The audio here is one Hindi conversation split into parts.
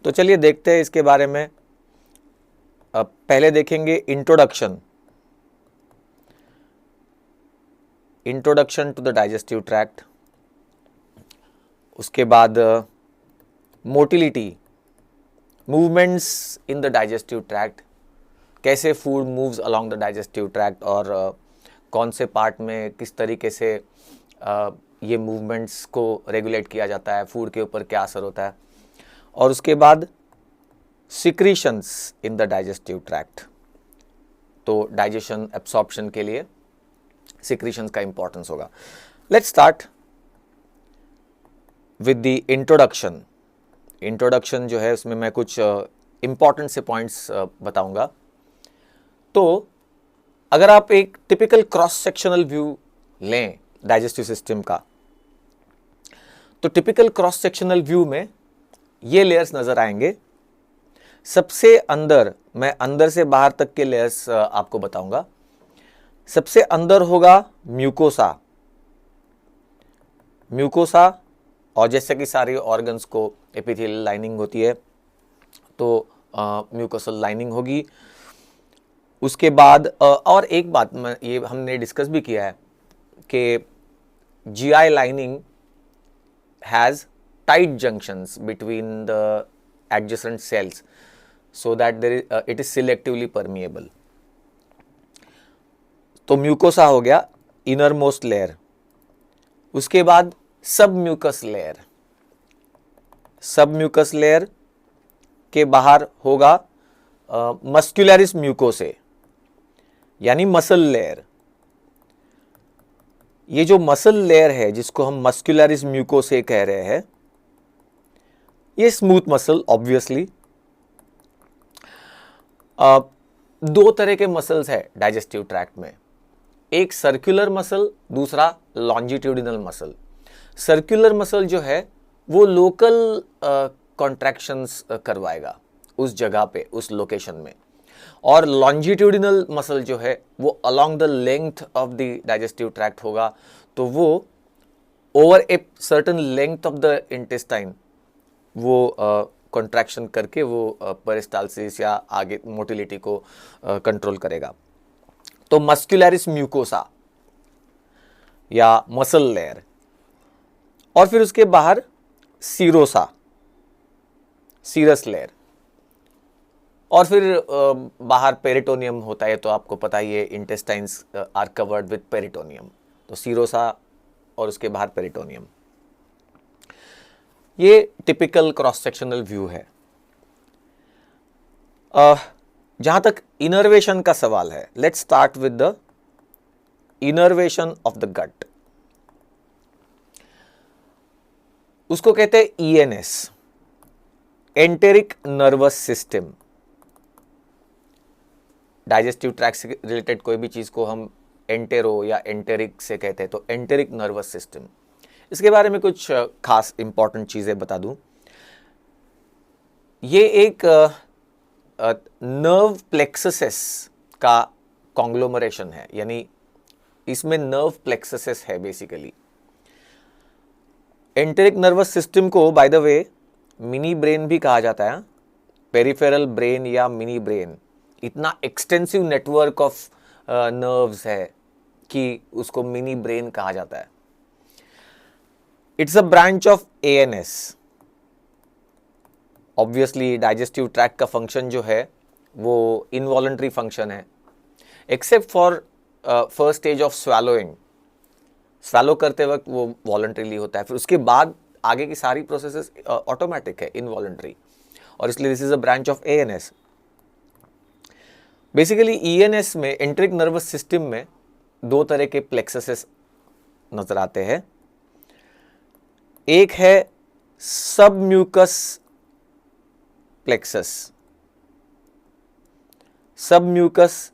तो चलिए देखते हैं इसके बारे में। पहले देखेंगे introduction to the digestive tract. उसके बाद motility, movements in the digestive tract, कैसे food moves along the digestive tract और कौन से पार्ट में किस तरीके से ये मूवमेंट्स को रेगुलेट किया जाता है, फूड के ऊपर क्या असर होता है। और उसके बाद secretions in the digestive tract, तो डाइजेशन एब्सॉर्प्शन के लिए सिक्रीशंस का इंपॉर्टेंस होगा। Let's start with the introduction. Introduction जो है उसमें मैं कुछ इंपॉर्टेंट से पॉइंट्स बताऊंगा। तो अगर आप एक टिपिकल क्रॉस सेक्शनल व्यू लें डाइजेस्टिव सिस्टम का, तो टिपिकल क्रॉस सेक्शनल व्यू में ये लेयर्स नजर आएंगे। सबसे अंदर, मैं अंदर से बाहर तक के लेयर्स आपको बताऊंगा। सबसे अंदर होगा म्यूकोसा। म्यूकोसा, और जैसे कि सारे ऑर्गन्स को एपिथेलियल लाइनिंग होती है, तो म्यूकोसल लाइनिंग होगी। उसके बाद और एक बात ये हमने डिस्कस भी किया है कि GI lining has tight junctions between the adjacent sales so that it is selectively permeable। तो म्यूकोसा हो गया इनर मोस्ट लेयर। उसके बाद सब म्यूकस लेयर। सब म्यूकस लेयर के बाहर होगा मस्कुलरिस म्यूकोसे, यानी मसल लेयर। ये जो मसल लेयर है जिसको हम मस्कुलरिस म्यूकोसे कह रहे हैं, ये स्मूथ मसल ऑब्वियसली। दो तरह के मसल्स है डाइजेस्टिव ट्रैक्ट में, एक सर्कुलर मसल, दूसरा लॉन्जिट्यूडिनल मसल। सर्कुलर मसल जो है वो लोकल कॉन्ट्रैक्शंस करवाएगा उस जगह पे, उस लोकेशन में, और लॉन्जिट्यूडिनल मसल जो है वो along the length of the digestive tract होगा। तो वो over a certain length of the intestine वो कॉन्ट्रैक्शन करके वो पेरिस्टाल्सिस या आगे मोटिलिटी को कंट्रोल करेगा। तो मस्कुलरिस म्यूकोसा या मसल लेयर, और फिर उसके बाहर सीरोसा, सीरस लेयर, और फिर बाहर पेरिटोनियम होता है। तो आपको पता ही है intestines are covered with peritoneum. तो सीरोसा और उसके बाहर पेरिटोनियम। ये टिपिकल क्रॉस सेक्शनल व्यू है। जहां तक इनर्वेशन का सवाल है, let's start with the innervation of the gut. उसको कहते हैं ENS, enteric nervous system. Digestive tract से रिलेटेड कोई भी चीज को हम एंटेरो या एंटेरिक से कहते हैं, तो एंटेरिक नर्वस सिस्टम। इसके बारे में कुछ खास इंपॉर्टेंट चीजें बता दूं। ये एक नर्व प्लेक्ससेस का कॉन्ग्लोमरेशन है, यानी इसमें नर्व प्लेक्ससेस है बेसिकली। एंटेरिक नर्वस सिस्टम को by the way mini brain भी कहा जाता है, पेरिफेरल ब्रेन या मिनी ब्रेन। इतना एक्सटेंसिव नेटवर्क ऑफ नर्व्स है कि उसको मिनी ब्रेन कहा जाता है। It's a branch of ANS. Obviously digestive tract का फंक्शन जो है वो इनवॉलंटरी फंक्शन है, except for first stage of swallowing. Swallow करते वक्त वो वॉलंटरीली होता है, फिर उसके बाद आगे की सारी प्रोसेसेस ऑटोमेटिक है, इनवॉलंटरी, और इसलिए this is a branch of ANS. Basically ENS में, एंटेरिक नर्वस सिस्टम में, दो तरह के प्लेक्ससेस नजर आते हैं। एक है सबम्यूकस प्लेक्सस। सबम्यूकस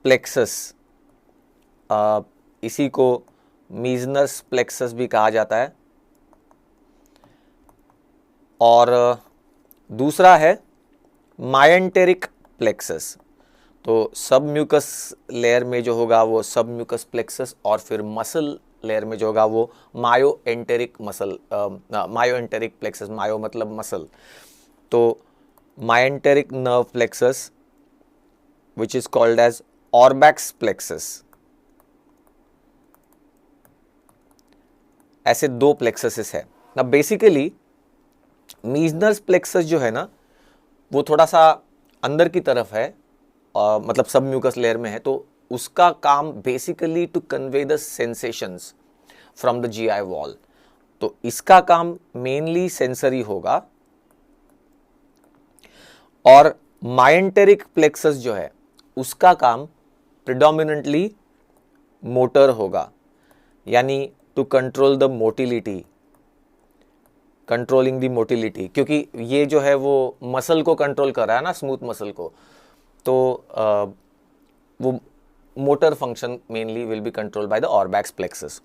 प्लेक्सस, इसी को मीजनस प्लेक्सस भी कहा जाता है। और दूसरा है मायंटेरिक प्लेक्सस। तो सबम्यूकस लेयर में जो होगा वो सबम्यूकस प्लेक्सस, और फिर मसल लेयर में जो होगा वो मायो एंटेरिक मसल, मायो एंटेरिक प्लेक्सस। मायो मतलब मसल। तो myenteric nerve plexus which is called as Auerbach's plexus. ऐसे दो प्लेक्ससेस है ना। बेसिकली मीजनर्स प्लेक्सस जो है ना वो थोड़ा सा अंदर की तरफ है, मतलब सब म्यूकस लेयर में है, तो उसका काम basically to convey the sensations from the GI wall. तो इसका काम मेनली सेंसरी होगा। और मायंटेरिक प्लेक्सस जो है उसका काम प्रिडोमिनेंटली मोटर होगा, यानी to control the motility, controlling the motility, क्योंकि ये जो है वो मसल को कंट्रोल कर रहा है ना, स्मूथ मसल को, तो वो motor function mainly will be controlled by the Auerbach's plexus.